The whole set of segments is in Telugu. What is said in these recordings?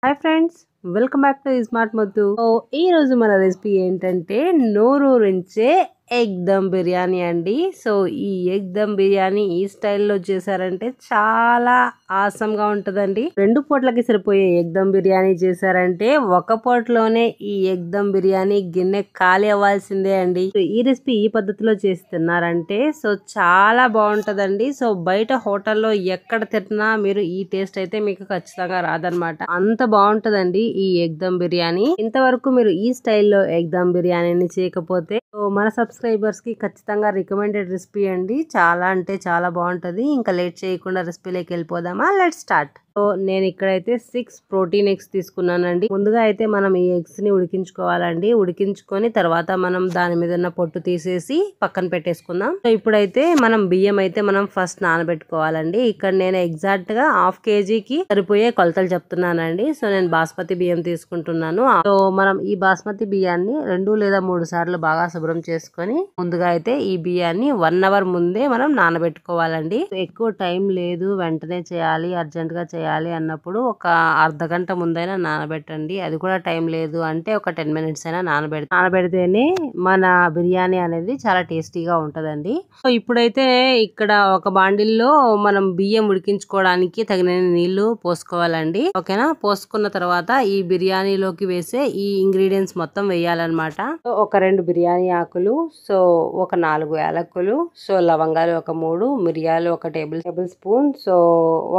Hi friends, welcome back to smart మొద్దు. ఈ రోజు మన రెసిపీ ఏంటంటే నోరూరించే ఎగ్ దమ్ బిర్యానీ అండి. సో ఈ ఎగ్ దమ్ బిర్యానీ ఈ స్టైల్లో చేశారంటే చాలా ఆసంగా ఉంటదండి. 2 పూట్లకి సరిపోయే ఎగ్ దమ్ బిర్యానీ చేశారంటే ఒక పూటలోనే ఈ ఎగ్ దమ్ బిర్యానీ గిన్నె ఖాళీ అవ్వాల్సిందే అండి. ఈ రెసిపీ ఈ పద్ధతిలో చేస్తున్నారంటే సో చాలా బాగుంటదండి. సో బయట హోటల్లో ఎక్కడ తిన్నా మీరు ఈ టేస్ట్ అయితే మీకు ఖచ్చితంగా రాదనమాట. అంత బాగుంటదండి ఈ ఎగ్ దమ్ బిర్యానీ. ఇంతవరకు మీరు ఈ స్టైల్లో ఎగ్ దమ్ బిర్యానీని చేయకపోతే మన సబ్స్క్రైబర్స్ కి ఖచ్చితంగా రికమెండెడ్ రెసిపీ అండి. చాలా అంటే చాలా బాగుంటది. ఇంకా లేట్ చేయకుండా రెసిపీలోకి వెళ్ళిపోదామా? Let's start. సో నేను ఇక్కడైతే 6 ప్రోటీన్ ఎగ్స్ తీసుకున్నానండి. ముందుగా అయితే మనం ఈ ఎగ్స్ ని ఉడికించుకోవాలండి. ఉడికించుకొని తర్వాత మనం దాని మీద ఉన్న పొట్టు తీసేసి పక్కన పెట్టేసుకుందాం. సో ఇప్పుడైతే మనం బియ్యం అయితే మనం ఫస్ట్ నానబెట్టుకోవాలండి. ఇక్కడ నేను ఎగ్జాక్ట్ గా 1/2 kgకి సరిపోయే కొలతలు చెప్తున్నానండి. సో నేను బాస్మతి బియ్యం తీసుకుంటున్నాను. సో మనం ఈ బాస్మతి బియ్యాన్ని 2 లేదా 3 సార్లు బాగా శుభ్రం చేసుకొని ముందుగా అయితే ఈ బియ్యాన్ని 1 hour ముందే మనం నానబెట్టుకోవాలండి. ఎక్కువ టైం లేదు, వెంటనే చేయాలి, అర్జెంట్ గా చేయాలి అన్నప్పుడు ఒక అర్ధగంట ముందైనా నానబెట్టండి. అది కూడా టైం లేదు అంటే ఒక 10 minutes అయినా నానబెడితేనే మన బిర్యానీ అనేది చాలా టేస్టీగా ఉంటదండి. సో ఇప్పుడైతే ఇక్కడ ఒక బాండిల్లో మనం బియ్యం ఉడికించుకోవడానికి తగిన నీళ్లు పోసుకోవాలండి. ఓకేనా? పోసుకున్న తర్వాత ఈ బిర్యానీలోకి వేసే ఈ ఇంగ్రీడియంట్స్ మొత్తం వేయాలన్నమాట. సో ఒక 2 బిర్యానీ ఆకులు, సో ఒక 4 యాలకులు, సో లవంగాలు ఒక 3, మిరియాలు ఒక టేబుల్ స్పూన్, సో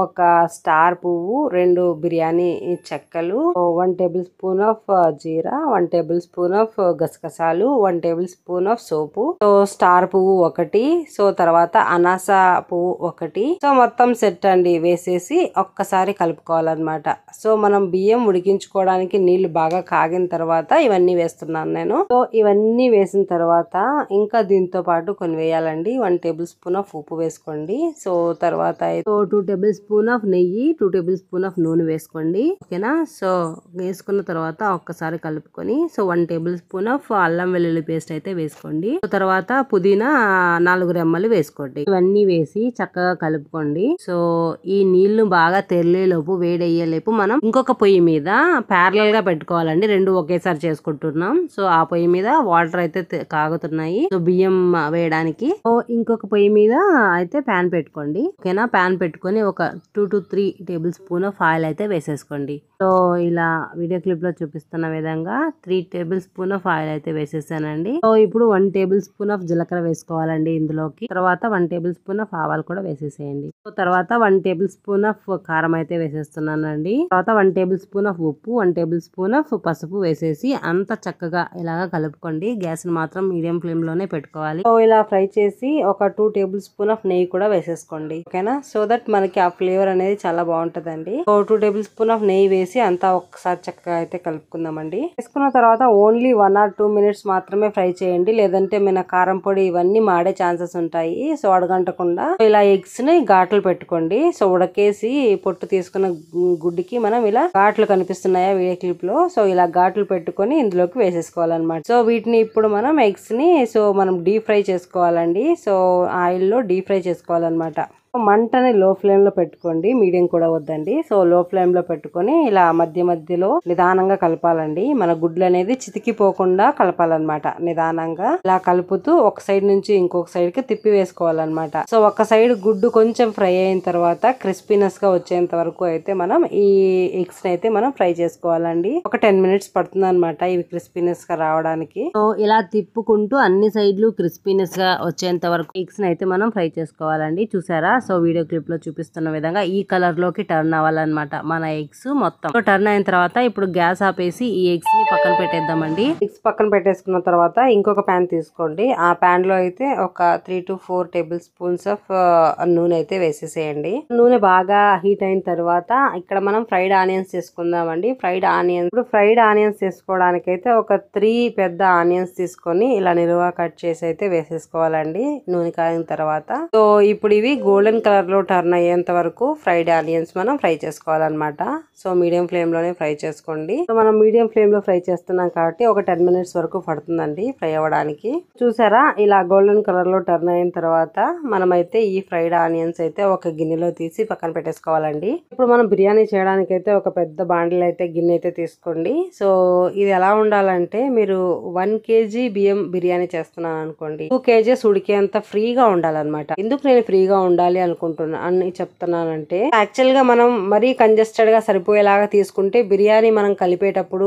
ఒక స్టార్ పువ్వు, 2 బిర్యానీ చెక్కలు, 1 table spoon of jeera, 1 table spoon of గసగసాలు, 1 table spoon of soap, so star పువ్వు ఒకటి, సో తర్వాత అనాస పువ్వు ఒకటి, సో మొత్తం సెట్ అండి వేసేసి ఒక్కసారి కలుపుకోవాలన్నమాట. సో మనం బియ్యం ఉడికించుకోవడానికి నీళ్లు బాగా కాగిన తర్వాత ఇవన్నీ వేస్తున్నాను నేను. సో ఇవన్నీ వేసిన తర్వాత ఇంకా దీంతో పాటు కొన్ని వేయాలండి. 1 టేబుల్ స్పూన్ ఆఫ్ ఉప్పు వేసుకోండి. సో తర్వాత 2 టేబుల్ స్పూన్ ఆఫ్ నెయ్యి, 2 టేబుల్ స్పూన్ ఆఫ్ నూనె వేసుకోండి. ఓకేనా? సో వేసుకున్న తర్వాత ఒక్కసారి కలుపుకొని సో 1 టేబుల్ స్పూన్ ఆఫ్ అల్లం వెల్లుల్లి పేస్ట్ అయితే వేసుకోండి. తర్వాత పుదీనా 4 రెమ్మలు వేసుకోండి. ఇవన్నీ వేసి చక్కగా కలుపుకోండి. సో ఈ నీళ్లు బాగా తెరలేలోపు వేడయ్యేలోపు మనం ఇంకొక పొయ్యి మీద ప్యారలల్ గా పెట్టుకోవాలండి. 2 ఒకేసారి చేసుకుంటున్నాం. సో ఆ పొయ్యి మీద వాటర్ అయితే కాగుతున్నాయి సో బియ్యం వేయడానికి. సో ఇంకొక పొయ్యి మీద అయితే ప్యాన్ పెట్టుకోండి. ఓకేనా? ప్యాన్ పెట్టుకొని ఒక 2 to 3 table spoon of oil అయితే వేసేసుకోండి. సో ఇలా వీడియో క్లిప్ లో చూపిస్తున్న విధంగా 3 టేబుల్ స్పూన్ ఆఫ్ ఆయిల్ అయితే వేసేసానండి. సో ఇప్పుడు 1 టేబుల్ స్పూన్ ఆఫ్ జీలకర్ర వేసుకోవాలండి ఇందులోకి. తర్వాత 1 టేబుల్ స్పూన్ ఆఫ్ ఆవాలు కూడా వేసేసేయండి. సో తర్వాత 1 టేబుల్ స్పూన్ ఆఫ్ కారం అయితే వేసేస్తున్నానండి. తర్వాత 1 టేబుల్ స్పూన్ ఆఫ్ ఉప్పు, 1 టేబుల్ స్పూన్ ఆఫ్ పసుపు వేసేసి అంత చక్కగా ఇలాగా కలుపుకోండి. గ్యాస్ ని మాత్రం మీడియం ఫ్లేమ్ లోనే పెట్టుకోవాలి. సో ఇలా ఫ్రై చేసి ఒక 2 టేబుల్ స్పూన్ ఆఫ్ నెయ్యి కూడా వేసేసుకోండి. ఓకేనా? సో దట్ మనకి ఆ ఫ్లేవర్ అనేది చాలా బాగుంటదండి. సో 2 టేబుల్ స్పూన్ ఆఫ్ నెయ్యి వేసి అంతా ఒకసారి చక్కగా అయితే కలుపుకుందామండి. వేసుకున్న తర్వాత ఓన్లీ 1 or 2 minutes మాత్రమే ఫ్రై చేయండి. లేదంటే మన కారం పొడి ఇవన్నీ మాడే ఛాన్సెస్ ఉంటాయి. సో అడగంటకుండా ఇలా ఎగ్స్ ని ఘాట్లు పెట్టుకోండి. సో ఉడకేసి పొట్టు తీసుకున్న గుడ్డికి మనం ఇలా ఘాట్లు కనిపిస్తున్నాయా వీడియో క్లిప్ లో? సో ఇలా ఘాట్లు పెట్టుకొని ఇందులోకి వేసేసుకోవాలన్నమాట. సో వీటిని ఇప్పుడు మనం ఎగ్స్ ని సో మనం డీప్ ఫ్రై చేసుకోవాలండి. సో ఆయిల్ లో డీప్ ఫ్రై చేసుకోవాలన్నమాట. మంటని లో ఫ్లేమ్ లో పెట్టుకోండి, మీడియం కూడా వద్దండి. సో లో ఫ్లేమ్ లో పెట్టుకొని ఇలా మధ్య మధ్యలో నిదానంగా కలపాలండి. మన గుడ్లు అనేది చితికిపోకుండా కలపాలన్నమాట. నిదానంగా ఇలా కలుపుతూ ఒక సైడ్ నుంచి ఇంకొక సైడ్ కి తిప్పి వేసుకోవాలన్నమాట. సో ఒక సైడ్ గుడ్డు కొంచెం ఫ్రై అయిన తర్వాత క్రిస్పీనెస్ గా వచ్చేంత వరకు అయితే మనం ఈ ఎగ్స్ అయితే మనం ఫ్రై చేసుకోవాలండి. ఒక 10 minutes పడుతుంది అనమాట ఇవి క్రిస్పీనెస్ గా రావడానికి. సో ఇలా తిప్పుకుంటూ అన్ని సైడ్లు క్రిస్పీనెస్ గా వచ్చేంత వరకు ఎగ్స్ అయితే మనం ఫ్రై చేసుకోవాలండి. చూసారా? సో వీడియో క్లిప్ లో చూపిస్తున్న విధంగా ఈ కలర్ లోకి టర్న్ అవ్వాలన్నమాట మన ఎగ్స్ మొత్తం. సో టర్న్ అయిన తర్వాత ఇప్పుడు గ్యాస్ ఆపేసి ఈ ఎగ్స్ ని పక్కన పెట్టేద్దామండి. ఎగ్స్ పక్కన పెట్టేసుకున్న తర్వాత ఇంకొక ప్యాన్ తీసుకోండి. ఆ ప్యాన్ లో అయితే ఒక 3 to 4 టేబుల్ స్పూన్స్ ఆఫ్ నూనె అయితే వేసేసేయండి. నూనె బాగా హీట్ అయిన తర్వాత ఇక్కడ మనం ఫ్రైడ్ ఆనియన్స్ చేసుకుందామండి. ఫ్రైడ్ ఆనియన్స్ చేసుకోవడానికి అయితే ఒక 3 పెద్ద ఆనియన్స్ తీసుకొని ఇలా నిలువుగా కట్ చేసి అయితే వేసేసుకోవాలండి నూనె కాగిన తర్వాత. సో ఇప్పుడు ఇవి గోల్డెన్ గోల్డెన్ కలర్ లో టర్న్ అయ్యేంత వరకు ఫ్రైడ్ ఆనియన్స్ మనం ఫ్రై చేసుకోవాలన్నమాట. సో మీడియం ఫ్లేమ్ లోనే ఫ్రై చేసుకోండి. సో మనం మీడియం ఫ్లేమ్ లో ఫ్రై చేస్తున్నాం కాబట్టి ఒక 10 మినిట్స్ వరకు పడుతుందండి ఫ్రై అవ్వడానికి. చూసారా ఇలా గోల్డెన్ కలర్ లో టర్న్ అయిన తర్వాత మనమైతే ఈ ఫ్రైడ్ ఆనియన్స్ అయితే ఒక గిన్నెలో తీసి పక్కన పెట్టేసుకోవాలండి. ఇప్పుడు మనం బిర్యానీ చేయడానికి అయితే ఒక పెద్ద బాండిల్ అయితే గిన్నె అయితే తీసుకోండి. సో ఇది ఎలా ఉండాలంటే మీరు 1 kg బియ్యం బిర్యానీ చేస్తున్నాను అనుకోండి, 2 kgs ఉడికేంత ఫ్రీగా ఉండాలన్నమాట. ఎందుకు నేను ఫ్రీగా ఉండాలి అని చెప్తున్నానంటే యాక్చువల్ గా మనం మరీ కంజెస్టెడ్ గా సరిపోయేలాగా తీసుకుంటే బిర్యానీ మనం కలిపేటప్పుడు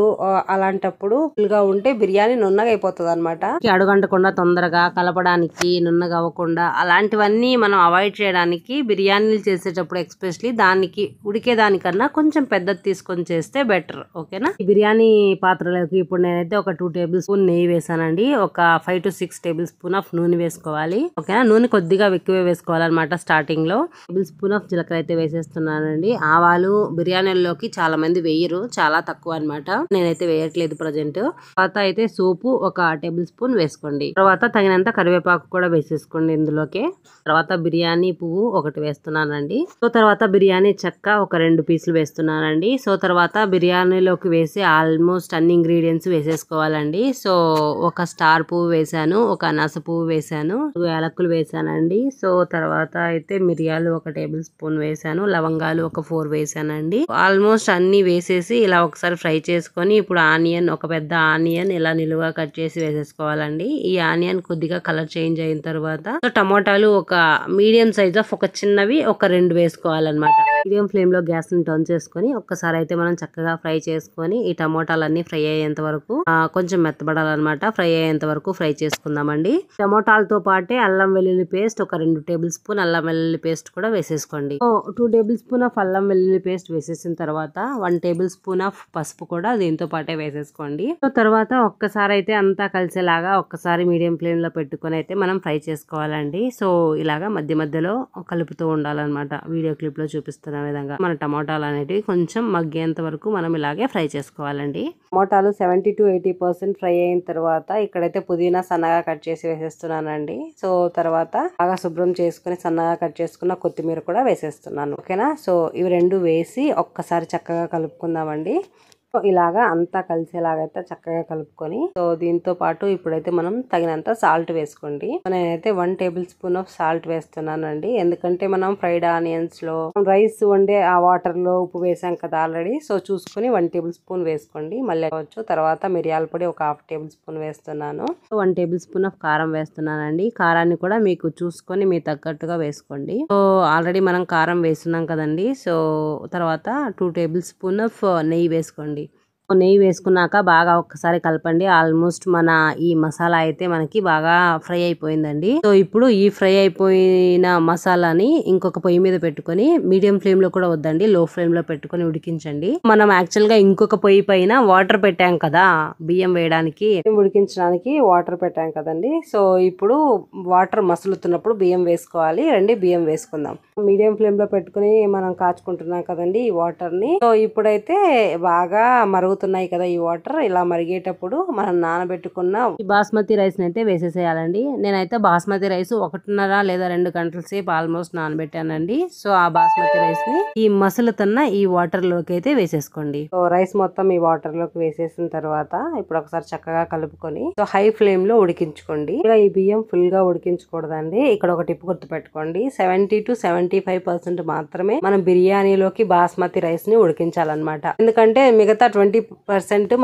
అలాంటప్పుడు ఫుల్ గా ఉంటే బిర్యానీ నున్నగా అయిపోతుంది అనమాట. అడుగంటకుండా తొందరగా కలపడానికి నున్నగా అవ్వకుండా అలాంటివన్నీ మనం అవాయిడ్ చేయడానికి బిర్యానీలు చేసేటప్పుడు ఎక్స్పెషలీ దానికి ఉడికేదానికన్నా కొంచెం పెద్దది తీసుకొని చేస్తే బెటర్. ఓకేనా. ఈ బిర్యానీ పాత్రలోకి ఇప్పుడు నేనైతే ఒక 2 టేబుల్ స్పూన్ నెయ్యి వేసానండి. ఒక 5 to 6 టేబుల్ స్పూన్ ఆఫ్ నూనె వేసుకోవాలి. ఓకేనా. నూనె కొద్దిగా ఎక్కువే వేసుకోవాలన్నమాట. స్టార్టింగ్ లో టేబుల్ స్పూన్ ఆఫ్ జీలకర్ర అయితే వేసేస్తున్నానండి. ఆవాలు బిర్యానీలోకి చాలా మంది వేయరు, చాలా తక్కువ అన్నమాట. నేనైతే వేయట్లేదు ప్రజెంట్. తర్వాత అయితే సోపు ఒక టేబుల్ స్పూన్ వేసుకోండి. తర్వాత తగినంత కరివేపాకు కూడా వేసేసుకోండి ఇందులోకి. తర్వాత బిర్యానీ పువ్వు ఒకటి వేస్తున్నానండి. సో తర్వాత బిర్యానీ చెక్క ఒక 2 పీసులు వేస్తున్నానండి. సో తర్వాత బిర్యానీలోకి వేసి ఆల్మోస్ట్ అన్ని ఇంగ్రీడియంట్స్ వేసేసుకోవాలండి. సో ఒక స్టార్ పువ్వు వేసాను, ఒక అనాస పువ్వు వేసాను, 2 యాలకులు వేసానండి. సో తర్వాత అయితే మిరియాలు ఒక టేబుల్ స్పూన్ వేసాను, లవంగాలు ఒక 4 వేసానండి. ఆల్మోస్ట్ అన్ని వేసేసి ఇలా ఒకసారి ఫ్రై చేసుకొని ఇప్పుడు ఆనియన్, ఒక పెద్ద ఆనియన్ ఇలా నిలువుగా కట్ చేసి వేసేసుకోవాలండి. ఈ ఆనియన్ కొద్దిగా కలర్ చేంజ్ అయిన తర్వాత టమోటాలు ఒక మీడియం సైజ్ ఆఫ్ ఒక చిన్నవి ఒక 2 వేసుకోవాలన్నమాట. మీడియం ఫ్లేమ్ లో గ్యాస్ ని టర్న్ చేసుకొని ఒక్కసారి అయితే మనం చక్కగా ఫ్రై చేసుకొని ఈ టమోటాలన్నీ ఫ్రై అయ్యేంత వరకు కొంచెం మెత్తబడాలన్నమాట. ఫ్రై అయ్యేంత వరకు ఫ్రై చేసుకుందామండి. టమోటాలతో పాటే అల్లం వెల్లుల్లి పేస్ట్ ఒక 2 టేబుల్ స్పూన్ అల్లం వెల్లుల్లి పేస్ట్ కూడా వేసేసుకోండి. 2 టేబుల్ స్పూన్ ఆఫ్ అల్లం వెల్లుల్లి పేస్ట్ వేసేసిన తర్వాత 1 టేబుల్ స్పూన్ ఆఫ్ పసుపు కూడా దీంతో పాటే వేసేసుకోండి. సో తర్వాత ఒక్కసారి అయితే అంతా కలిసేలాగా ఒక్కసారి మీడియం ఫ్లేమ్ లో పెట్టుకొని అయితే మనం ఫ్రై చేసుకోవాలండి. సో ఇలాగా మధ్య మధ్యలో కలుపుతూ ఉండాలన్నమాట. వీడియో క్లిప్ లో చూపిస్తున్న విధంగా మన టమోటాలు అనేటివి కొంచెం మగ్గేంత వరకు మనం ఇలాగే ఫ్రై చేసుకోవాలండి. టమోటాలు 70 to 80% ఫ్రై అయిన తర్వాత ఇక్కడైతే పుదీనా సన్నగా కట్ చేసి వేసేస్తున్నానండి. సో తర్వాత బాగా శుభ్రం చేసుకుని సన్నగా కట్ చేసుకున్న కొత్తిమీర కూడా వేసేస్తున్నాను. ఓకేనా. సో ఇవి 2 వేసి ఒక్కసారి చక్కగా కలుపుకుందామండి. ఇలాగా అంతా కలిసేలాగైతే చక్కగా కలుపుకొని సో దీంతో పాటు ఇప్పుడైతే మనం తగినంత సాల్ట్ వేసుకోండి. నేనైతే 1 టేబుల్ స్పూన్ ఆఫ్ సాల్ట్ వేస్తున్నానండి. ఎందుకంటే మనం ఫ్రైడ్ ఆనియన్స్ లో రైస్ వండే ఆ వాటర్ లో ఉప్పు వేసాం కదా ఆల్రెడీ. సో చూసుకుని 1 టేబుల్ స్పూన్ వేసుకోండి. మళ్ళీ తర్వాత మిరియాల పొడి ఒక 1/2 టేబుల్ స్పూన్ వేస్తున్నాను. 1 టేబుల్ స్పూన్ ఆఫ్ కారం వేస్తున్నానండి. కారాన్ని కూడా మీకు చూసుకొని మీ తగ్గట్టుగా వేసుకోండి. సో ఆల్రెడీ మనం కారం వేస్తున్నాం కదండి. సో తర్వాత 2 టేబుల్ స్పూన్ ఆఫ్ నెయ్యి వేసుకోండి. నెయ్యి వేసుకున్నాక బాగా ఒక్కసారి కలపండి. ఆల్మోస్ట్ మన ఈ మసాలా అయితే మనకి బాగా ఫ్రై అయిపోయిందండి. సో ఇప్పుడు ఈ ఫ్రై అయిపోయిన మసాలాని ఇంకొక పొయ్యి మీద పెట్టుకొని మీడియం ఫ్లేమ్ లో కూడా వద్దండి, లో ఫ్లేమ్ లో పెట్టుకొని ఉడికించండి. మనం యాక్చువల్ గా ఇంకొక పొయ్యి పైన వాటర్ పెట్టాం కదా బియ్యం వేయడానికి, ఉడికించడానికి వాటర్ పెట్టాం కదండి. సో ఇప్పుడు వాటర్ మసులుతున్నప్పుడు బియ్యం వేసుకోవాలి. రండి బియ్యం వేసుకుందాం. మీడియం ఫ్లేమ్ లో పెట్టుకుని మనం కాచుకుంటున్నాం కదండి ఈ వాటర్ ని. సో ఇప్పుడైతే బాగా మరుగుతున్నాయి కదా ఈ వాటర్. ఇలా మరిగేటప్పుడు మనం నానబెట్టుకున్న ఈ బాస్మతి రైస్ అయితే వేసేసేయాలండి. నేనైతే బాస్మతి రైస్ 1.5 లేదా 2 గంటల సేపు ఆల్మోస్ట్ నానబెట్టానండి. సో ఆ బాస్మతి రైస్ ని ఈ మసులుతున్న ఈ వాటర్ లోకి అయితే వేసేసుకోండి. సో రైస్ మొత్తం ఈ వాటర్ లోకి వేసేసిన తర్వాత ఇప్పుడు ఒకసారి చక్కగా కలుపుకొని సో హై ఫ్లేమ్ లో ఉడికించుకోండి. ఇలా ఈ బియ్యం ఫుల్ గా ఉడికించకూడదండి. ఇక్కడ ఒక టిప్ గుర్తు పెట్టుకోండి. 70 to 75% మాత్రమే మనం బిర్యానీలోకి బాస్మతి రైస్ ని ఉడికించాలన్నమాట. ఎందుకంటే మిగతా 20%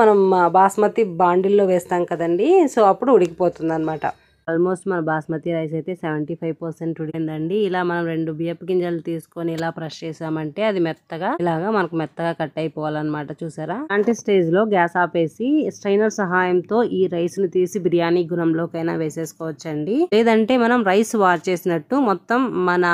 మనం బాస్మతి బాండిల్లో వేస్తాం కదండి. సో అప్పుడు ఉడికిపోతుంది అనమాట. ఆల్మోస్ట్ మన బాస్మతి రైస్ అయితే 75% ఉడికిందండి. ఇలా మనం 2 బియ్యపు గింజలు తీసుకొని ఇలా బ్రష్ చేసామంటే అది మెత్తగా ఇలాగా మనకు మెత్తగా కట్ అయిపోవాలన్నమాట. చూసారా. అలాంటి స్టేజ్ లో గ్యాస్ ఆపేసి స్ట్రైనర్ సహాయంతో ఈ రైస్ ని తీసి బిర్యానీ గుణంలోకైనా వేసేసుకోవచ్చండి. లేదంటే మనం రైస్ వార్ చేసినట్టు మొత్తం మన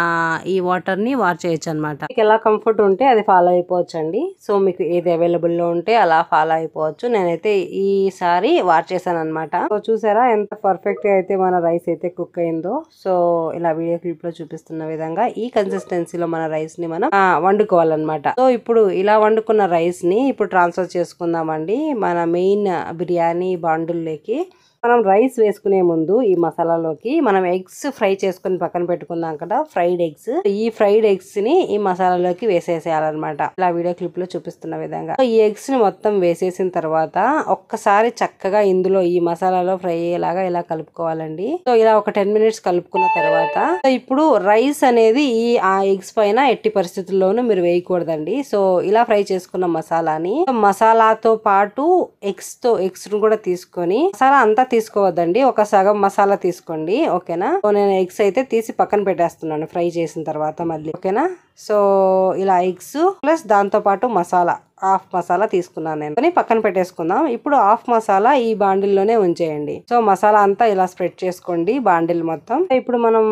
ఈ వాటర్ ని వార్ చేయొచ్చు అనమాట. మీకు ఎలా కంఫర్ట్ ఉంటే అది ఫాలో అయిపోవచ్చండి. సో మీకు ఏది అవైలబుల్ లో ఉంటే అలా ఫాలో అయిపోవచ్చు. నేనైతే ఈసారి వార్ చేశాను అనమాట. సో చూసారా ఎంత పర్ఫెక్ట్ గా అయితే మన రైస్ అయితే కుక్ అయిందో. సో ఇలా వీడియో క్లిప్ లో చూపిస్తున్న విధంగా ఈ కన్సిస్టెన్సీలో మన రైస్ ని మనం వండుకోవాలన్నమాట. సో ఇప్పుడు ఇలా వండుకున్న రైస్ ని ఇప్పుడు ట్రాన్స్ఫర్ చేసుకుందామండి మన మెయిన్ బిర్యానీ బాండుల్లోకి. మనం రైస్ వేసుకునే ముందు ఈ మసాలాలోకి మనం ఎగ్స్ ఫ్రై చేసుకుని పక్కన పెట్టుకున్నాం కదా, ఫ్రైడ్ ఎగ్స్. ఈ ఫ్రైడ్ ఎగ్స్ ని ఈ మసాలాలోకి వేసేసేయాలన్నమాట, ఇలా వీడియో క్లిప్ లో చూపిస్తున్న విధంగా. ఈ ఎగ్స్ ని మొత్తం వేసేసిన తర్వాత ఒక్కసారి చక్కగా ఇందులో ఈ మసాలాలో ఫ్రై అయ్యేలాగా ఇలా కలుపుకోవాలండి. సో ఇలా ఒక 10 minutes కలుపుకున్న తర్వాత ఇప్పుడు రైస్ అనేది ఆ ఎగ్స్ పైన ఎట్టి పరిస్థితుల్లోనూ మీరు వేయకూడదండి. సో ఇలా ఫ్రై చేసుకున్న మసాలాతో పాటు ఎగ్స్ కూడా తీసుకొని, మసాలా అంతా తీసుకోవద్దండి, ఒక సగం మసాలా తీసుకోండి, ఓకేనా. సో నేను ఎగ్స్ అయితే తీసి పక్కన పెట్టేస్తున్నాను ఫ్రై చేసిన తర్వాత మళ్ళీ, ఓకేనా. సో ఇలా ఎగ్స్ ప్లస్ దాంతో పాటు హాఫ్ మసాలా తీసుకున్నాను నేను, పక్కన పెట్టేసుకుందాం. ఇప్పుడు హాఫ్ మసాలా ఈ బాండిల్లోనే ఉంచేయండి. సో మసాలా అంతా ఇలా స్ప్రెడ్ చేసుకోండి బాండిల్ మొత్తం. ఇప్పుడు మనం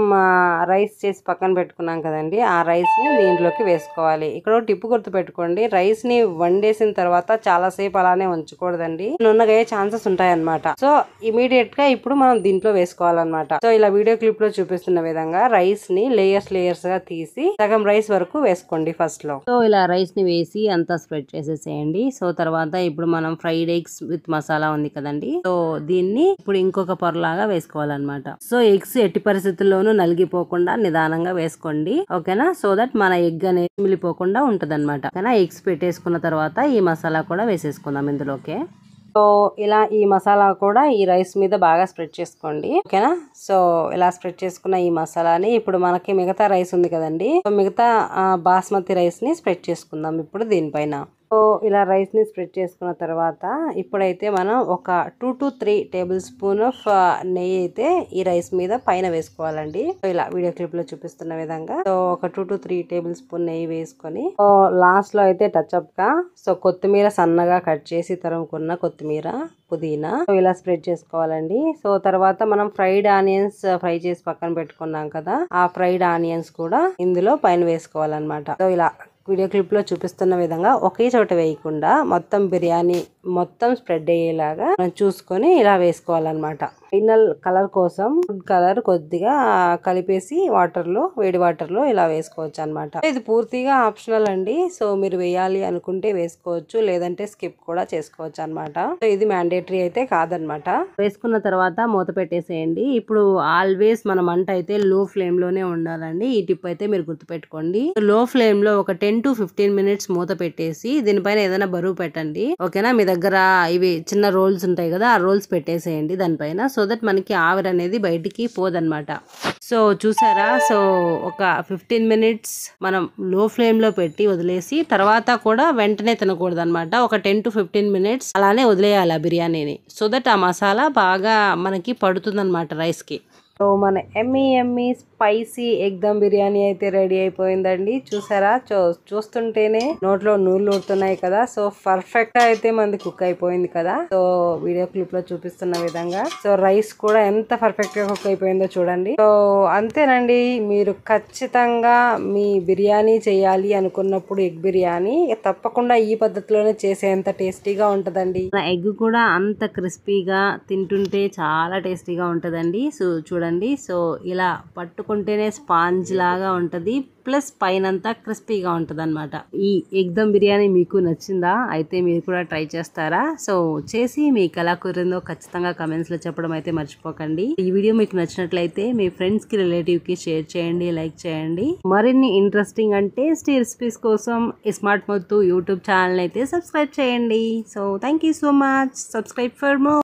రైస్ చేసి పక్కన పెట్టుకున్నాం కదండి, ఆ రైస్ ని దీంట్లోకి వేసుకోవాలి. ఇక్కడ టిప్పు గుర్తు పెట్టుకోండి, రైస్ ని వండేసిన తర్వాత చాలా సేపు అలానే ఉంచకూడదండి, నున్నగయ్యే ఛాన్సెస్ ఉంటాయన్నమాట. సో ఇమీడియట్ గా ఇప్పుడు మనం దీంట్లో వేసుకోవాలన్నమాట. సో ఇలా వీడియో క్లిప్ లో చూపిస్తున్న విధంగా రైస్ ని లేయర్స్ గా తీసి సగం రైస్ వరకు వేసుకోండి ఫస్ట్ లో. సో ఇలా రైస్ ని వేసి అంతా స్ప్రెడ్ చేసేసేయండి. సో తర్వాత ఇప్పుడు మనం ఫ్రైడ్ ఎగ్స్ విత్ మసాలా ఉంది కదండి, సో దీన్ని ఇప్పుడు ఇంకొక పొరలాగా వేసుకోవాలన్నమాట. సో ఎగ్స్ ఎట్టి పరిస్థితుల్లోనూ నలిగిపోకుండా నిదానంగా వేసుకోండి, ఓకేనా. సో దట్ మన ఎగ్ అనేది మిలిపోకుండా ఉంటది అనమాట, ఓకేనా. ఎగ్స్ పెట్టేసుకున్న తర్వాత ఈ మసాలా కూడా వేసేసుకుందాం ఇందులోకి. సో ఇలా ఈ మసాలా కూడా ఈ రైస్ మీద బాగా స్ప్రెడ్ చేసుకోండి, ఓకేనా. సో ఇలా స్ప్రెడ్ చేసుకున్న ఈ మసాలాని ఇప్పుడు మనకి మిగతా రైస్ ఉంది కదండి, మిగతా బాస్మతి రైస్ ని స్ప్రెడ్ చేసుకుందాం ఇప్పుడు దీనిపైన. సో ఇలా రైస్ ని స్ప్రెడ్ చేసుకున్న తర్వాత ఇప్పుడైతే మనం ఒక 2 to 3 tablespoons ఆఫ్ నెయ్యి అయితే ఈ రైస్ మీద పైన వేసుకోవాలండి. సో ఇలా వీడియో క్లిప్ లో చూపిస్తున్న విధంగా. సో ఒక 2 to 3 tablespoons నెయ్యి వేసుకొని, సో లాస్ట్ లో అయితే టచ్ అప్ గా సో కొత్తిమీర సన్నగా కట్ చేసి తరుముకున్న కొత్తిమీర, పుదీనా ఇలా స్ప్రెడ్ చేసుకోవాలండి. సో తర్వాత మనం ఫ్రైడ్ ఆనియన్స్ ఫ్రై చేసి పక్కన పెట్టుకున్నాం కదా, ఆ ఫ్రైడ్ ఆనియన్స్ కూడా ఇందులో పైన వేసుకోవాలన్నమాట. సో ఇలా వీడియో క్లిప్ లో చూపిస్తున్న విధంగా ఒకే చోట వేయకుండా మొత్తం బిర్యానీ మొత్తం స్ప్రెడ్ అయ్యేలాగా మనం చూసుకొని ఇలా వేసుకోవాలన్నమాట. ఫైనల్ కలర్ కోసం ఫుడ్ కలర్ కొద్దిగా కలిపేసి వేడి వాటర్ లో ఇలా వేసుకోవచ్చు అనమాట. ఇది పూర్తిగా ఆప్షనల్ అండి. సో మీరు వేయాలి అనుకుంటే వేసుకోవచ్చు, లేదంటే స్కిప్ కూడా చేసుకోవచ్చు అనమాట. సో ఇది మ్యాండేటరీ అయితే కాదనమాట. వేసుకున్న తర్వాత మూత పెట్టేసేయండి. ఇప్పుడు ఆల్వేస్ మన మంట అయితే లో ఫ్లేమ్ లోనే ఉండాలండి. ఈ టిప్ అయితే మీరు గుర్తుపెట్టుకోండి. లో ఫ్లేమ్ లో ఒక 10 to 15 minutes మూత పెట్టేసి దీనిపైన ఏదైనా బరువు పెట్టండి, ఓకేనా. మీ దగ్గర ఇవి చిన్న రోల్స్ ఉంటాయి కదా, ఆ రోల్స్ పెట్టేసేయండి దానిపైన. సో దట్ మనకి ఆవిరి అనేది బయటికి పోదన్నమాట. సో చూసారా, సో ఒక 15 minutes మనం లో ఫ్లేమ్ లో పెట్టి వదిలేసి తర్వాత కూడా వెంటనే తినకూడదు అనమాట. ఒక 10 to 15 minutes అలానే వదిలేయాలి ఆ బిర్యానీని. సో దట్ ఆ మసాలా బాగా మనకి పడుతుంది అనమాట రైస్ కి. సో మన ఎమ్మీ స్పైసీ ఎగ్ దమ్ బిర్యానీ అయితే రెడీ అయిపోయిందండి. చూసారా, చూస్తుంటేనే నోట్లో నూనెలు ఊరుతున్నాయి కదా. సో పర్ఫెక్ట్ గా అయితే మనది కుక్ అయిపోయింది కదా. సో వీడియో క్లిప్ లో చూపిస్తున్న విధంగా సో రైస్ కూడా ఎంత పర్ఫెక్ట్ గా కుక్ అయిపోయిందో చూడండి. సో అంతేనండి, మీరు ఖచ్చితంగా మీ బిర్యానీ చేయాలి అనుకున్నప్పుడు ఎగ్ బిర్యానీ తప్పకుండా ఈ పద్ధతిలోనే చేసేంత టేస్టీగా ఉంటదండి. ఎగ్ కూడా అంత క్రిస్పీగా తింటుంటే చాలా టేస్టీగా ఉంటదండి. సో చూడండి, సో ఇలా పట్టుకుంటేనే స్పాంజ్ లాగా ఉంటది, ప్లస్ పైనంతా క్రిస్పీగా ఉంటది అనమాట. ఈ ఎగ్ దమ్ బిర్యానీ మీకు నచ్చిందా? అయితే మీరు కూడా ట్రై చేస్తారా? సో చేసి మీకు ఎలా కుదిరిందో ఖచ్చితంగా కమెంట్స్ లో చెప్పడం అయితే మర్చిపోకండి. ఈ వీడియో మీకు నచ్చినట్లయితే మీ ఫ్రెండ్స్ కి, రిలేటివ్ కి షేర్ చేయండి, లైక్ చేయండి. మరిన్ని ఇంట్రెస్టింగ్ అండ్ టేస్టీ రెసిపీస్ కోసం స్మార్ట్ మొత్తు యూట్యూబ్ ఛానల్ అయితే సబ్స్క్రైబ్ చేయండి. So thank you so much. Subscribe for more.